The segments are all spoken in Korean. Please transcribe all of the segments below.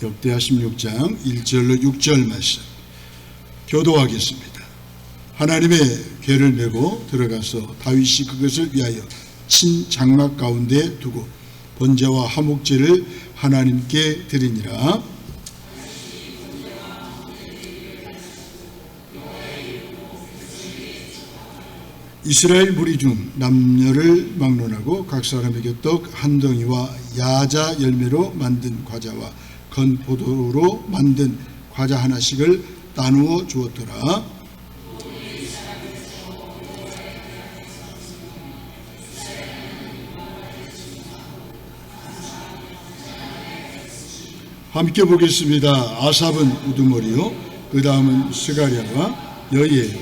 역대하 16장 1절로 6절 말씀 교도하겠습니다. 하나님의 궤를 메고 들어가서 다윗이 그것을 위하여 친 장막 가운데 두고 번제와 화목제를 하나님께 드리니라. 이스라엘 무리 중 남녀를 막론하고 각 사람에게 떡 한 덩이와 야자 열매로 만든 과자와 건포도로 만든 과자 하나씩을 나누어 주었더라. 함께 보겠습니다. 아삽은 우두머리요, 그 다음은 스가랴와 여이에요,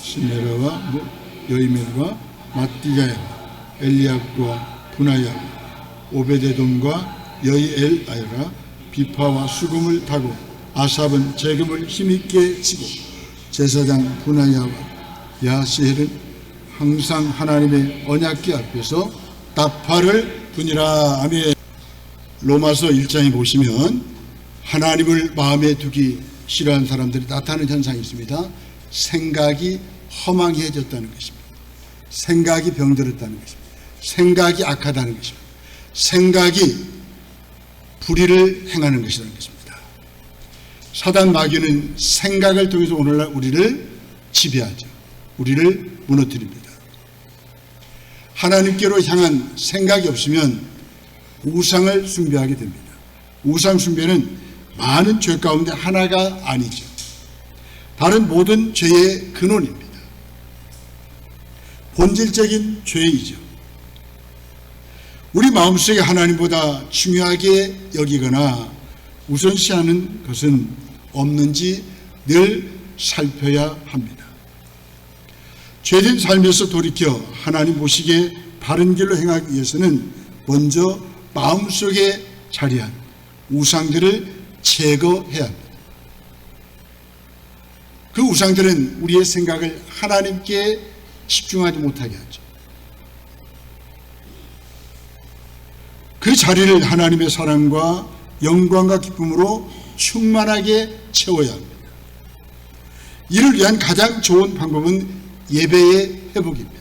시메라와 여이멜과 마띠가야, 엘리압과 분하야, 오베데돔과 여이엘아이라 비파와 수금을 타고 아삽은 재금을 힘있게 치고 제사장 분하야와 야시엘은 항상 하나님의 언약궤 앞에서 나팔을 부니라. 아멘. 로마서 1장에 보시면 하나님을 마음에 두기 싫어하는 사람들이 나타나는 현상이 있습니다. 생각이 허망해졌다는 것입니다. 생각이 병들었다는 것입니다. 생각이 악하다는 것입니다. 생각이 불의를 행하는 것이라는 것입니다. 사단 마귀는 생각을 통해서 오늘날 우리를 지배하죠. 우리를 무너뜨립니다. 하나님께로 향한 생각이 없으면 우상을 숭배하게 됩니다. 우상 숭배는 많은 죄 가운데 하나가 아니죠. 다른 모든 죄의 근원입니다. 본질적인 죄이죠. 우리 마음속에 하나님보다 중요하게 여기거나 우선시하는 것은 없는지 늘 살펴야 합니다. 죄된 삶에서 돌이켜 하나님 보시기에 바른 길로 행하기 위해서는 먼저 마음속에 자리한 우상들을 제거해야 합니다. 그 우상들은 우리의 생각을 하나님께 집중하지 못하게 하죠. 그 자리를 하나님의 사랑과 영광과 기쁨으로 충만하게 채워야 합니다. 이를 위한 가장 좋은 방법은 예배의 회복입니다.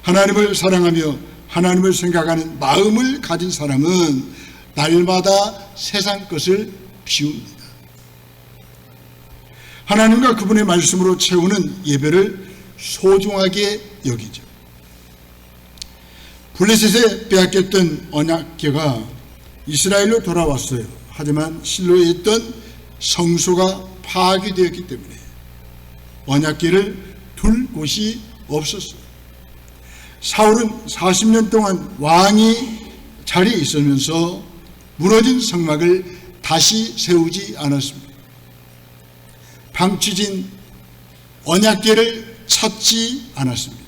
하나님을 사랑하며 하나님을 생각하는 마음을 가진 사람은 날마다 세상 것을 비웁니다. 하나님과 그분의 말씀으로 채우는 예배를 소중하게 여기죠. 블레셋에 빼앗겼던 언약궤가 이스라엘로 돌아왔어요. 하지만 실로에 있던 성소가 파괴되었기 때문에 언약궤를 둘 곳이 없었어요. 사울은 40년 동안 왕이 자리에 있으면서 무너진 성막을 다시 세우지 않았습니다. 방치진 언약궤를 찾지 않았습니다.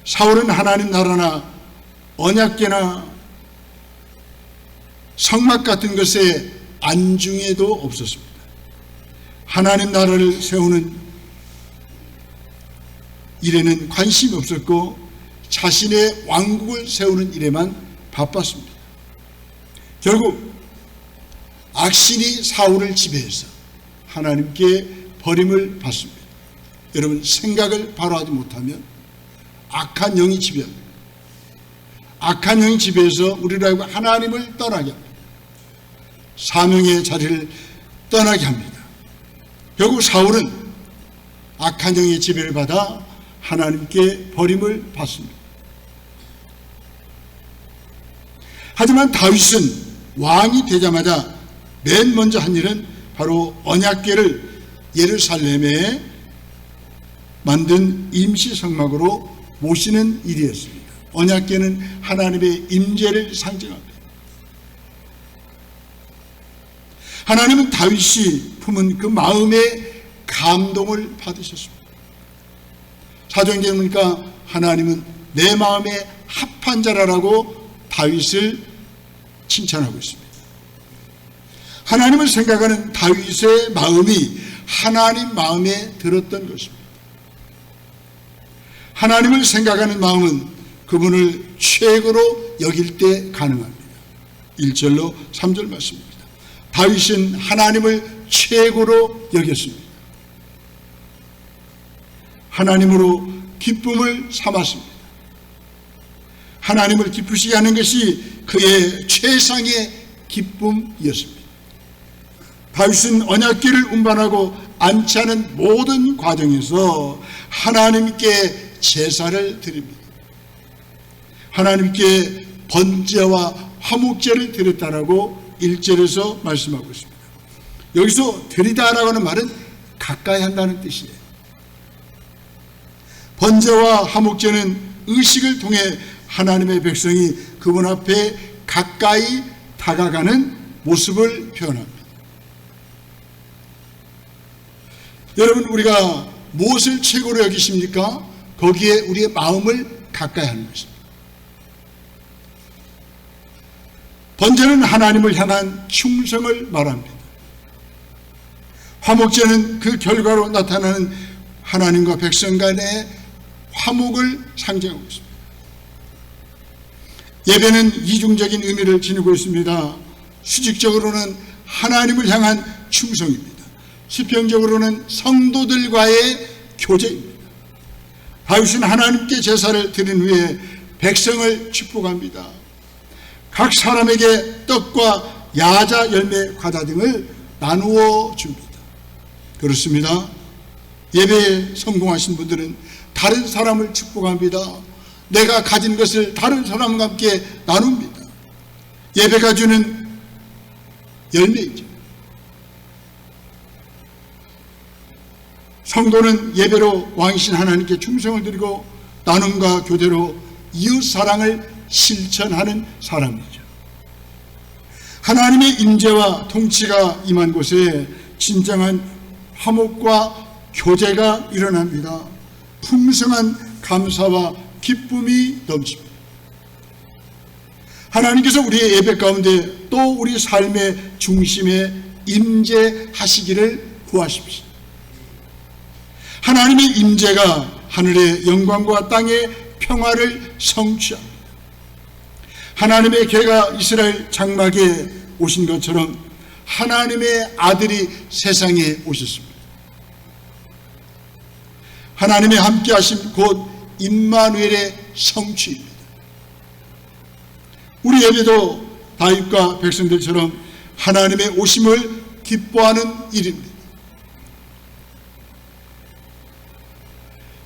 사울은 하나님 나라나 언약궤나 성막 같은 것에 안중에도 없었습니다. 하나님 나라를 세우는 일에는 관심이 없었고 자신의 왕국을 세우는 일에만 바빴습니다. 결국 악신이 사울을 지배해서 하나님께 버림을 받습니다. 여러분, 생각을 바로 하지 못하면 악한 영이 지배합니다. 악한 영이 지배해서 우리를 알고 하나님을 떠나게 합니다. 사명의 자리를 떠나게 합니다. 결국 사울은 악한 영의 지배를 받아 하나님께 버림을 받습니다. 하지만 다윗은 왕이 되자마자 맨 먼저 한 일은 바로 언약궤를 예루살렘에 만든 임시 성막으로 모시는 일이었습니다. 언약궤는 하나님의 임재를 상징합니다. 하나님은 다윗이 품은 그 마음의 감동을 받으셨습니다. 사도행전에 보니까 하나님은 내 마음에 합한 자라라고 다윗을 칭찬하고 있습니다. 하나님을 생각하는 다윗의 마음이 하나님 마음에 들었던 것입니다. 하나님을 생각하는 마음은 그분을 최고로 여길 때 가능합니다. 1절로 3절 말씀입니다. 다윗은 하나님을 최고로 여겼습니다. 하나님으로 기쁨을 삼았습니다. 하나님을 기쁘시게 하는 것이 그의 최상의 기쁨이었습니다. 다윗은 언약궤를 운반하고 안치하는 모든 과정에서 하나님께 제사를 드립니다. 하나님께 번제와 화목제를 드렸다라고 1절에서 말씀하고 있습니다. 여기서 드리다라고 하는 말은 가까이 한다는 뜻이에요. 번제와 화목제는 의식을 통해 하나님의 백성이 그분 앞에 가까이 다가가는 모습을 표현합니다. 여러분, 우리가 무엇을 최고로 여기십니까? 거기에 우리의 마음을 가까이 하는 것입니다. 번제는 하나님을 향한 충성을 말합니다. 화목제는 그 결과로 나타나는 하나님과 백성 간의 화목을 상징하고 있습니다. 예배는 이중적인 의미를 지니고 있습니다. 수직적으로는 하나님을 향한 충성입니다. 수평적으로는 성도들과의 교제입니다. 다윗은 하나님께 제사를 드린 후에 백성을 축복합니다. 각 사람에게 떡과 야자 열매 과자 등을 나누어 줍니다. 그렇습니다. 예배에 성공하신 분들은 다른 사람을 축복합니다. 내가 가진 것을 다른 사람과 함께 나눕니다. 예배가 주는 열매이죠. 성도는 예배로 왕이신 하나님께 충성을 드리고 나눔과 교제로 이웃 사랑을 실천하는 사람이죠. 하나님의 임재와 통치가 임한 곳에 진정한 화목과 교제가 일어납니다. 풍성한 감사와 기쁨이 넘칩니다. 하나님께서 우리의 예배 가운데 또 우리 삶의 중심에 임재하시기를 구하십시오. 하나님의 임재가 하늘의 영광과 땅의 평화를 성취합니다. 하나님의 개가 이스라엘 장막에 오신 것처럼 하나님의 아들이 세상에 오셨습니다. 하나님의 함께하심 곧 임마누엘의 성취입니다. 우리 예배도 다윗과 백성들처럼 하나님의 오심을 기뻐하는 일입니다.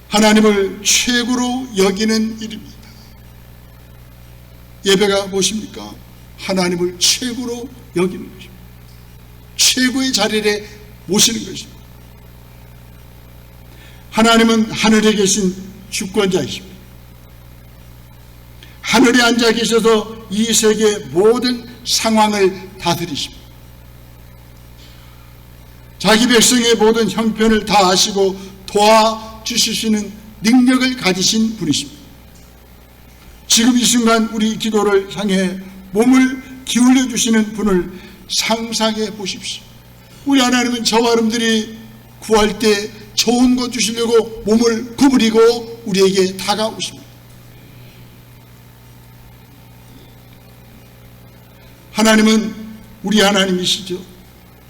하나님을 최고로 여기는 일입니다. 예배가 무엇입니까? 하나님을 최고로 여기는 것입니다. 최고의 자리에 모시는 것입니다. 하나님은 하늘에 계신 주권자이십니다. 하늘에 앉아 계셔서 이 세계 모든 상황을 다스리십니다. 자기 백성의 모든 형편을 다 아시고 도와주실 수 있는 능력을 가지신 분이십니다. 지금 이 순간 우리 기도를 향해 몸을 기울여 주시는 분을 상상해 보십시오. 우리 하나님은 저와 여러분들이 구할 때 좋은 것 주시려고 몸을 구부리고 우리에게 다가오십니다. 하나님은 우리 하나님이시죠.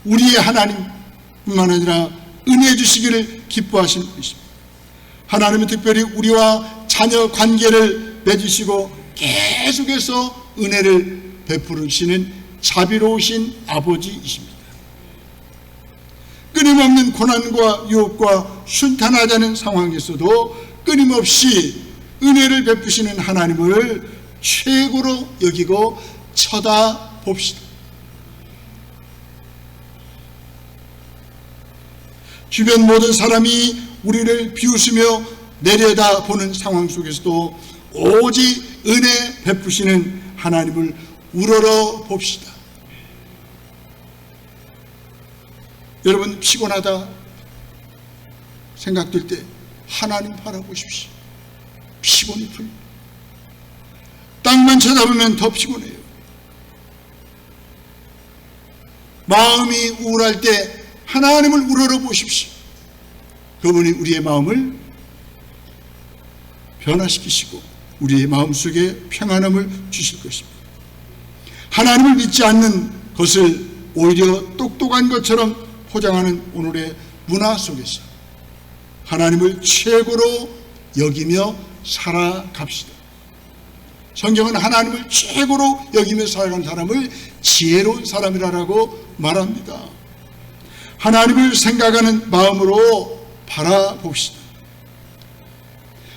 우리의 하나님뿐만 아니라 은혜 주시기를 기뻐하시는 분이십니다. 하나님은 특별히 우리와 자녀 관계를 맺으시고 계속해서 은혜를 베푸시는 자비로우신 아버지이십니다. 끊임없는 고난과 유혹과 순탄하다는 상황에서도 끊임없이 은혜를 베푸시는 하나님을 최고로 여기고 쳐다봅시다. 주변 모든 사람이 우리를 비웃으며 내려다보는 상황 속에서도 오직 은혜 베푸시는 하나님을 우러러 봅시다. 여러분, 피곤하다 생각될 때 하나님 바라보십시오. 피곤이 풀립니다. 땅만 쳐다보면 더 피곤해요. 마음이 우울할 때 하나님을 우러러 보십시오. 그분이 우리의 마음을 변화시키시고 우리의 마음속에 평안함을 주실 것입니다. 하나님을 믿지 않는 것을 오히려 똑똑한 것처럼 포장하는 오늘의 문화 속에서 하나님을 최고로 여기며 살아갑시다. 성경은 하나님을 최고로 여기며 살아가는 사람을 지혜로운 사람이라고 말합니다. 하나님을 생각하는 마음으로 바라봅시다.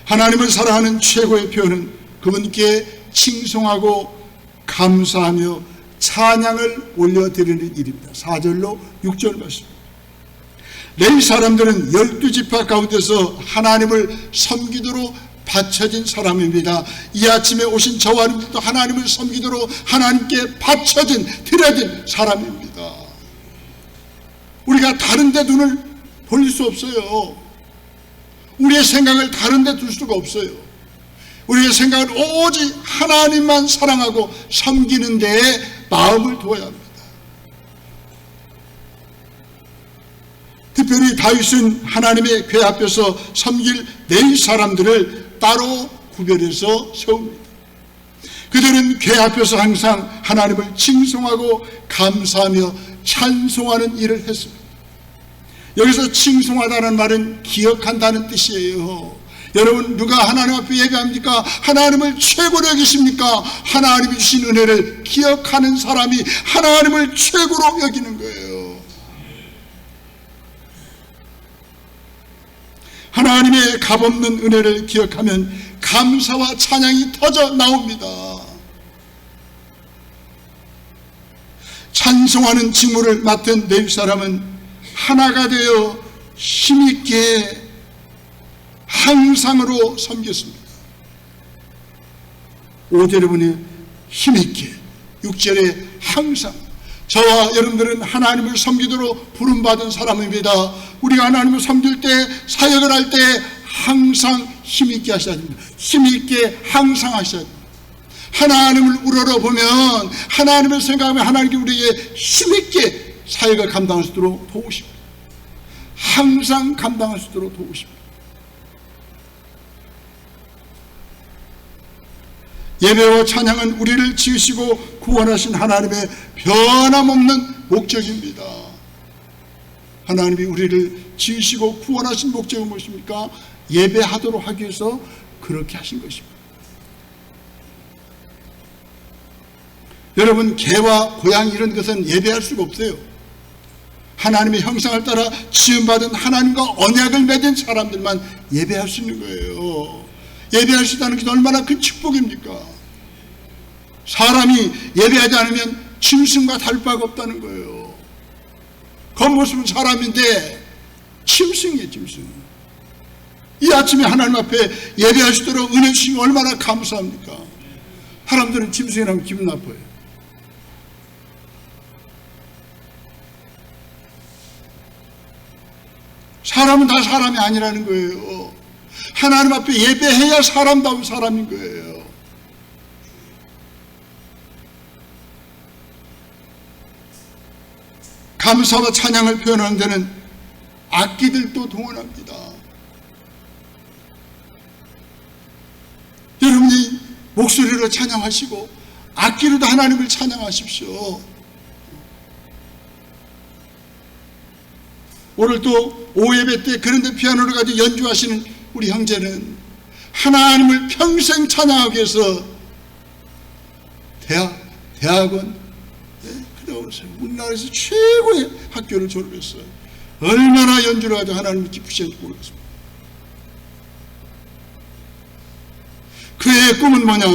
하나님을 사랑하는 최고의 표현은 그분께 칭송하고 감사하며 찬양을 올려드리는 일입니다. 4절로 6절 말씀. 레위 사람들은 12지파 가운데서 하나님을 섬기도록 바쳐진 사람입니다. 이 아침에 오신 저와 여러분들도 하나님을 섬기도록 하나님께 바쳐진, 드려진 사람입니다. 우리가 다른 데 눈을 돌릴 수 없어요. 우리의 생각을 다른 데 둘 수가 없어요. 우리의 생각은 오직 하나님만 사랑하고 섬기는 데에 마음을 두어야 합니다. 특별히 다윗은 하나님의 궤 앞에서 섬길 레위 사람들을 따로 구별해서 세웁니다. 그들은 궤 앞에서 항상 하나님을 칭송하고 감사하며 찬송하는 일을 했습니다. 여기서 칭송하다는 말은 기억한다는 뜻이에요. 여러분, 누가 하나님 앞에 예배합니까? 하나님을 최고로 여기십니까? 하나님이 주신 은혜를 기억하는 사람이 하나님을 최고로 여기는 거예요. 하나님의 값없는 은혜를 기억하면 감사와 찬양이 터져 나옵니다. 찬송하는 직무를 맡은 레위 사람은 하나가 되어 힘있게 항상으로 섬겼습니다. 5절에 보니 힘있게, 6절에 항상. 저와 여러분들은 하나님을 섬기도록 부름받은 사람입니다. 우리가 하나님을 섬길 때, 사역을 할 때 항상 힘있게 하셔야 됩니다. 힘있게 항상 하셔야 됩니다. 하나님을 우러러보면, 하나님을 생각하면 하나님께 우리에게 힘있게 사역을 감당할 수 있도록 도우십니다. 항상 감당할 수 있도록 도우십니다. 예배와 찬양은 우리를 지으시고 구원하신 하나님의 변함없는 목적입니다. 하나님이 우리를 지으시고 구원하신 목적은 무엇입니까? 예배하도록 하기 위해서 그렇게 하신 것입니다. 여러분, 개와 고양이 이런 것은 예배할 수가 없어요. 하나님의 형상을 따라 지음받은 하나님과 언약을 맺은 사람들만 예배할 수 있는 거예요. 예배할 수 있다는 게 얼마나 큰 축복입니까? 사람이 예배하지 않으면 짐승과 다를 바가 없다는 거예요. 겉모습은 사람인데 짐승이에요, 짐승. 이 아침에 하나님 앞에 예배할 수 있도록 은혜 주시면 얼마나 감사합니까? 사람들은 짐승이라면 기분 나빠요. 사람은 다 사람이 아니라는 거예요. 하나님 앞에 예배해야 사람다운 사람인 거예요. 감사와 찬양을 표현하는 데는 악기들도 동원합니다. 여러분이 목소리로 찬양하시고 악기로도 하나님을 찬양하십시오. 오늘 또 오예배 때 그런데 피아노를 가지고 연주하시는 우리 형제는 하나님을 평생 찬양하기 위해서 대학원, 우리나라에서 최고의 학교를 졸업했어요. 얼마나 연주를 가지고 하나님을 기쁘시는지 모르겠습니다. 그의 꿈은 뭐냐?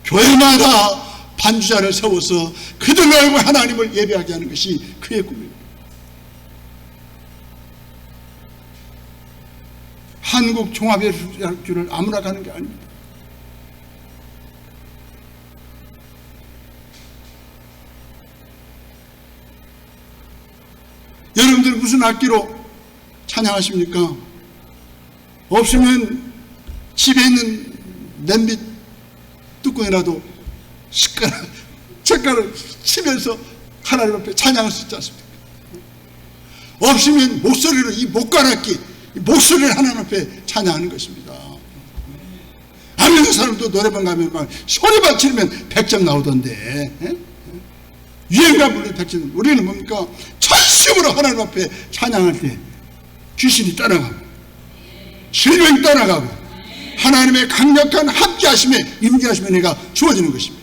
교회마다 반주자를 세워서 그들로 알고 하나님을 예배하게 하는 것이 그의 꿈입니다. 한국 종합예술학교를 아무나 가는 게 아닙니다. 여러분들 무슨 악기로 찬양하십니까? 없으면 집에 있는 냄비 뚜껑이라도 젓가락 치면서 하나님 앞에 찬양할 수 있지 않습니까? 없으면 목소리로 이 목관악기, 이 목소리를 하나님 앞에 찬양하는 것입니다. 안 믿는 사람도 노래방 가면 막 소리만 지르면 100점 나오던데. 예? 유행가 부르는 100점. 우리는 뭡니까? 전심으로 하나님 앞에 찬양할 때 귀신이 떠나가고 질병이 떠나가고 하나님의 강력한 함께하심에 임재하심에 내가 주어지는 것입니다.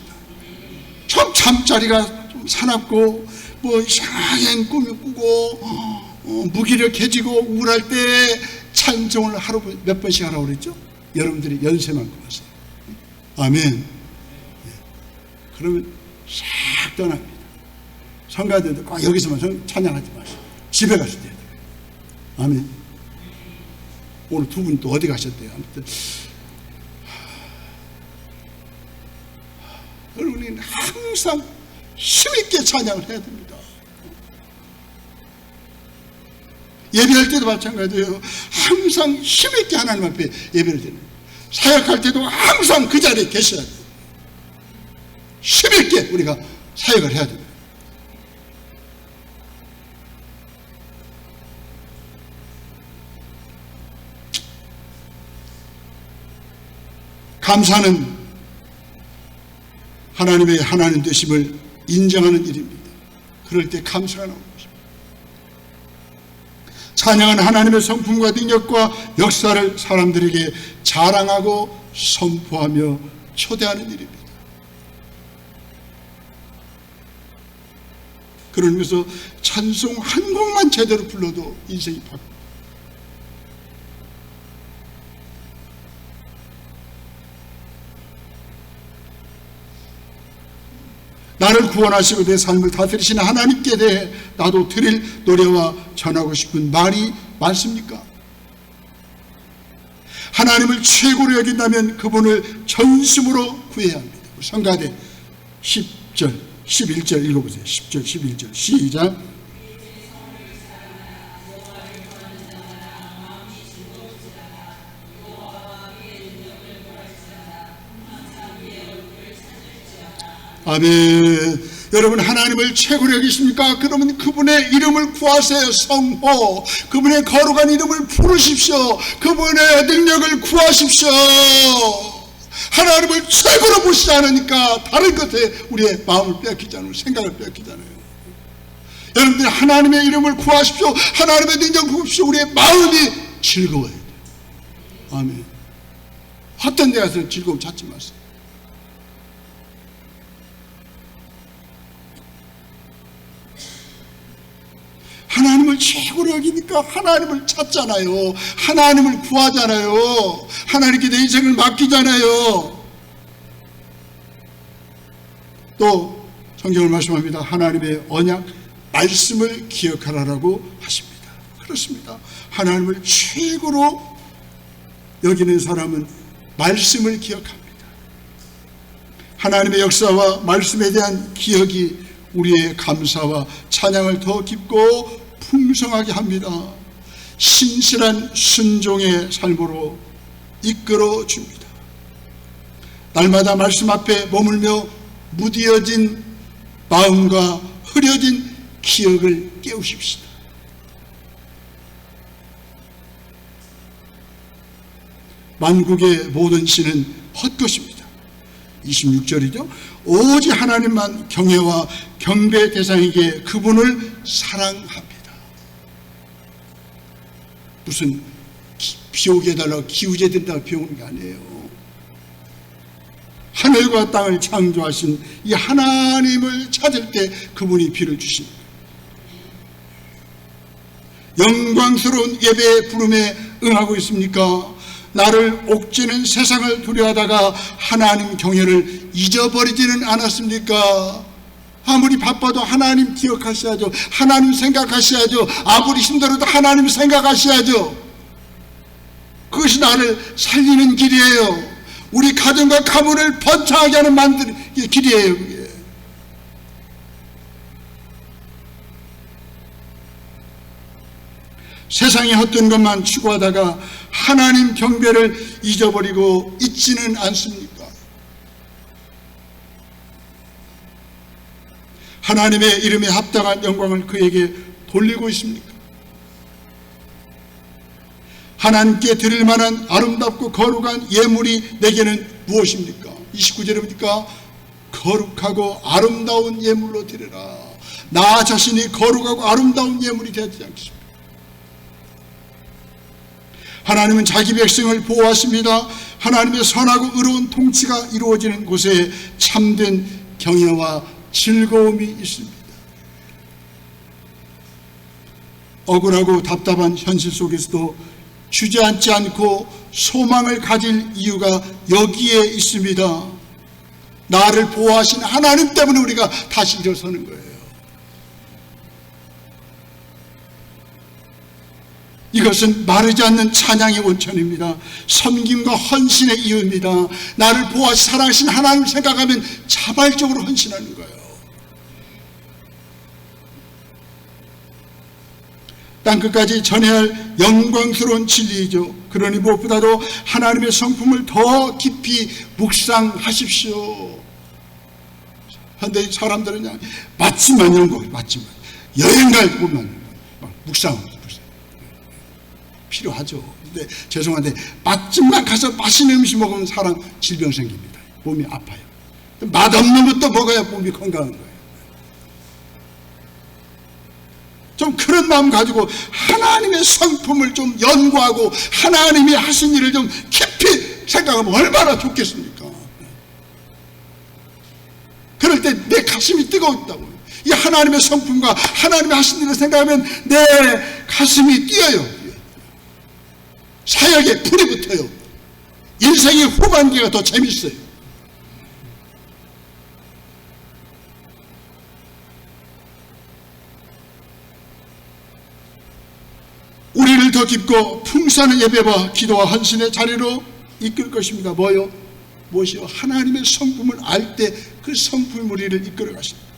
좀 잠자리가 좀 사납고 뭐 이상한 꿈을 꾸고 무기력해지고 우울할 때 찬송을 하루 몇 번씩 하라고 그랬죠? 여러분들이 연세만큼 하세요. 아멘. 그러면 싹 떠납니다. 성가대도 꼭 여기서만 찬양하지 마세요. 집에 가실 때. 아멘. 오늘 두 분 또 어디 가셨대요? 아무튼 여러분이 항상 힘있게 찬양을 해야 됩니다. 예배할 때도 마찬가지예요. 항상 힘있게 하나님 앞에 예배를 드립니다. 사역할 때도 항상 그 자리에 계셔야 돼요. 힘있게 우리가 사역을 해야 됩니다. 감사는 하나님의 하나님 되심을 인정하는 일입니다. 그럴 때 감사가 나오는 것입니다. 찬양은 하나님의 성품과 능력과 역사를 사람들에게 자랑하고 선포하며 초대하는 일입니다. 그러면서 찬송 한 곡만 제대로 불러도 인생이 바뀝니다. 나를 구원하시고 내 삶을 다스리시는 하나님께 대해 나도 드릴 노래와 전하고 싶은 말이 많습니까? 하나님을 최고로 여긴다면 그분을 전심으로 구해야 합니다. 성가대 10절, 11절 읽어보세요. 10절, 11절 시작. 아멘. 여러분 하나님을 최고로 여기십니까? 그러면 그분의 이름을 구하세요. 성호 그분의 거룩한 이름을 부르십시오. 그분의 능력을 구하십시오. 하나님을 최고로 보시지 않으니까 다른 것에 우리의 마음을 빼앗기잖아요. 생각을 빼앗기잖아요. 여러분들 하나님의 이름을 구하십시오. 하나님의 능력을 구하십시오. 우리의 마음이 즐거워야 돼요. 아멘. 어떤 데 가서 즐거움 찾지 마세요. 하나님을 최고로 여기니까 하나님을 찾잖아요. 하나님을 구하잖아요. 하나님께 내 인생을 맡기잖아요. 또 성경을 말씀합니다. 하나님의 언약 말씀을 기억하라고 하십니다. 그렇습니다. 하나님을 최고로 여기는 사람은 말씀을 기억합니다. 하나님의 역사와 말씀에 대한 기억이 우리의 감사와 찬양을 더 깊고 풍성하게 합니다. 신실한 순종의 삶으로 이끌어 줍니다. 날마다 말씀 앞에 머물며 무디어진 마음과 흐려진 기억을 깨우십시다. 만국의 모든 신은 헛것입니다. 26절이죠. 오직 하나님만 경외와 경배 대상에게 그분을 사랑합니다. 무슨 비 오게 해달라고 기우제 된다고 비오는 게 아니에요. 하늘과 땅을 창조하신 이 하나님을 찾을 때 그분이 비를 주십니다. 영광스러운 예배의 부름에 응하고 있습니까? 나를 옥죄는 세상을 두려워하다가 하나님 경외를 잊어버리지는 않았습니까? 아무리 바빠도 하나님 기억하셔야죠. 하나님 생각하셔야죠. 아무리 힘들어도 하나님 생각하셔야죠. 그것이 나를 살리는 길이에요. 우리 가정과 가문을 번창하게 하는 만드는 길이에요. 그게. 세상의 헛된 것만 추구하다가 하나님 경배를 잊어버리고 있지는 않습니까? 하나님의 이름에 합당한 영광을 그에게 돌리고 있습니까? 하나님께 드릴 만한 아름답고 거룩한 예물이 내게는 무엇입니까? 29절에 보니까 거룩하고 아름다운 예물로 드리라. 나 자신이 거룩하고 아름다운 예물이 되지 않겠습니까? 하나님은 자기 백성을 보호하십니다. 하나님의 선하고 의로운 통치가 이루어지는 곳에 참된 경외와 즐거움이 있습니다. 억울하고 답답한 현실 속에서도 주저앉지 않고 소망을 가질 이유가 여기에 있습니다. 나를 보호하신 하나님 때문에 우리가 다시 일어서는 거예요. 이것은 마르지 않는 찬양의 원천입니다. 섬김과 헌신의 이유입니다. 나를 보호하시 사랑하신 하나님을 생각하면 자발적으로 헌신하는 거예요. 땅끝까지 전해야 할 영광스러운 진리이죠. 그러니 무엇보다도 하나님의 성품을 더 깊이 묵상하십시오. 현대 사람들은 그냥 맛집만 이런 거, 맛집만 여행 갈 보면 묵상 필요하죠. 근데 죄송한데 맛집만 가서 맛있는 음식 먹으면 사람 질병 생깁니다. 몸이 아파요. 맛없는 것도 먹어야 몸이 건강한 거예요. 좀 그런 마음 가지고 하나님의 성품을 좀 연구하고 하나님이 하신 일을 좀 깊이 생각하면 얼마나 좋겠습니까? 그럴 때 내 가슴이 뜨거웠다고요. 이 하나님의 성품과 하나님이 하신 일을 생각하면 내 가슴이 뛰어요. 사역에 불이 붙어요. 인생의 후반기가 더 재밌어요. 우리를 더 깊고 풍성한 예배와 기도와 헌신의 자리로 이끌 것입니다. 뭐요? 무엇이요? 하나님의 성품을 알 때 그 성품이 우리를 이끌어 가십니다.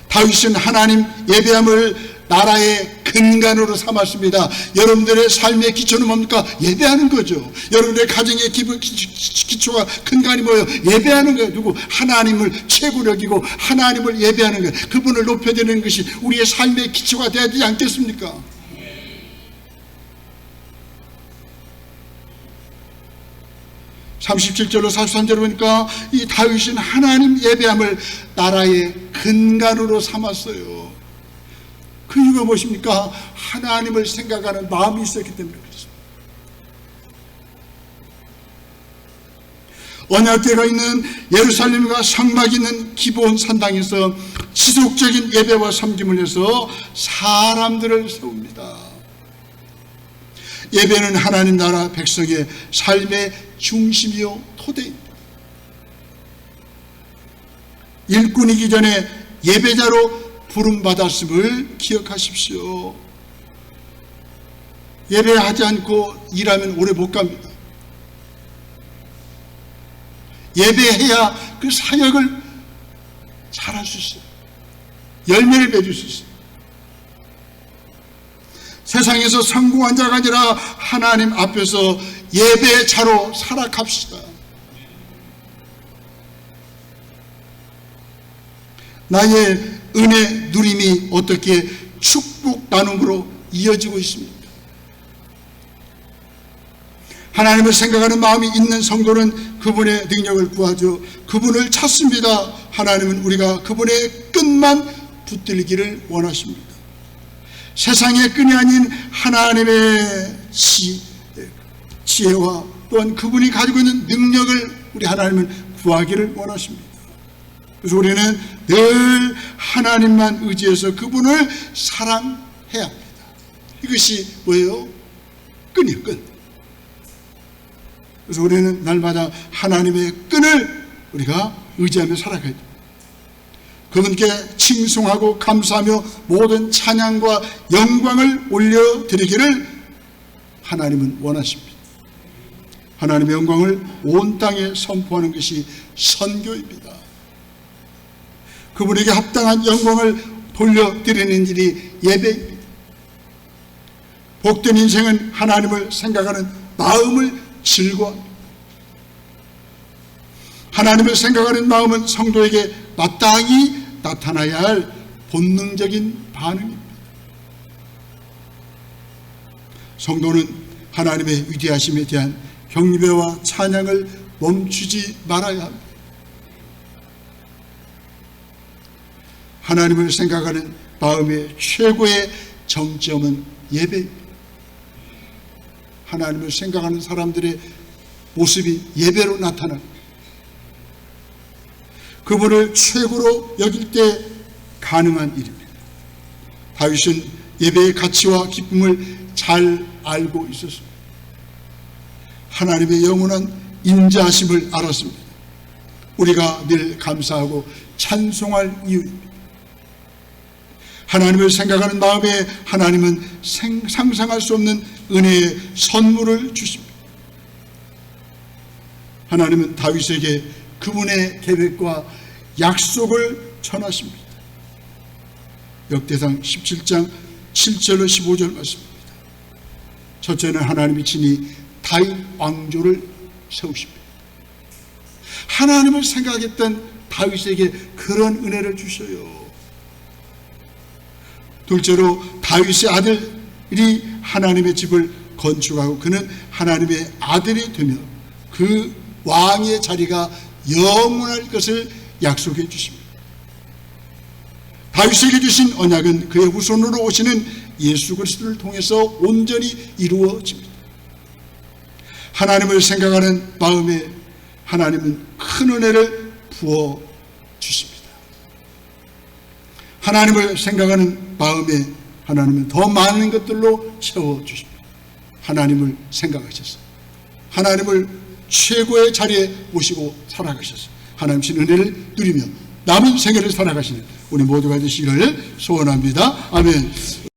다윗은 하나님 예배함을 나라의 근간으로 삼았습니다. 여러분들의 삶의 기초는 뭡니까? 예배하는 거죠. 여러분들의 가정의 기초가 근간이 뭐예요? 예배하는 거예요. 누구? 하나님을 최고로 여기고 하나님을 예배하는 거예요. 그분을 높여드리는 것이 우리의 삶의 기초가 되지 않겠습니까? 37절로 43절을 보니까 이 다윗은 하나님 예배함을 나라의 근간으로 삼았어요. 그 이유가 무엇입니까? 하나님을 생각하는 마음이 있었기 때문에 그렇습니다. 언약궤가 있는 예루살렘과 성막이 있는 기브온 산당에서 지속적인 예배와 섬김을 해서 사람들을 세웁니다. 예배는 하나님 나라 백성의 삶의 중심이요 토대입니다. 일꾼이기 전에 예배자로 부름받았음을 기억하십시오. 예배하지 않고 일하면 오래 못 갑니다. 예배해야 그 사역을 잘할 수 있어요. 열매를 맺을 수 있어요. 세상에서 성공한 자가 아니라 하나님 앞에서 예배자로 살아갑시다. 나의 은혜 누림이 어떻게 축복 나눔으로 이어지고 있습니까? 하나님을 생각하는 마음이 있는 성도는 그분의 능력을 구하죠. 그분을 찾습니다. 하나님은 우리가 그분의 끈만 붙들기를 원하십니다. 세상의 끈이 아닌 하나님의 지혜와 또한 그분이 가지고 있는 능력을 우리 하나님은 구하기를 원하십니다. 그래서 우리는 늘 하나님만 의지해서 그분을 사랑해야 합니다. 이것이 뭐예요? 끈이에요, 끈. 그래서 우리는 날마다 하나님의 끈을 우리가 의지하며 살아가야 됩니다. 그분께 칭송하고 감사하며 모든 찬양과 영광을 올려드리기를 하나님은 원하십니다. 하나님의 영광을 온 땅에 선포하는 것이 선교입니다. 그분에게 합당한 영광을 돌려드리는 일이 예배입니다. 복된 인생은 하나님을 생각하는 마음을 즐거워합니다. 하나님을 생각하는 마음은 성도에게 마땅히 나타나야 할 본능적인 반응입니다. 성도는 하나님의 위대하심에 대한 경배와 찬양을 멈추지 말아야 합니다. 하나님을 생각하는 마음의 최고의 정점은 예배입니다. 하나님을 생각하는 사람들의 모습이 예배로 나타납니다. 그분을 최고로 여길 때 가능한 일입니다. 다윗은 예배의 가치와 기쁨을 잘 알고 있었습니다. 하나님의 영원한 인자하심을 알았습니다. 우리가 늘 감사하고 찬송할 이유입니다. 하나님을 생각하는 마음에 하나님은 상상할 수 없는 은혜의 선물을 주십니다. 하나님은 다윗에게 그분의 계획과 약속을 전하십니다. 역대상 17장 7절로 15절 말씀입니다. 첫째는 하나님이 친히 다윗 왕조를 세우십니다. 하나님을 생각했던 다윗에게 그런 은혜를 주셔요. 둘째로 다윗의 아들이 하나님의 집을 건축하고 그는 하나님의 아들이 되며 그 왕의 자리가 영원할 것을 약속해 주십니다. 다윗에게 주신 언약은 그의 후손으로 오시는 예수 그리스도를 통해서 온전히 이루어집니다. 하나님을 생각하는 마음에 하나님은 큰 은혜를 부어 주십니다. 하나님을 생각하는 마음에 하나님은 더 많은 것들로 채워 주십니다. 하나님을 생각하셔서 하나님을 최고의 자리에 모시고 살아가셔서 하나님 신 은혜를 누리며 남은 생애를 살아가시는 우리 모두가 되시기를 소원합니다. 아멘.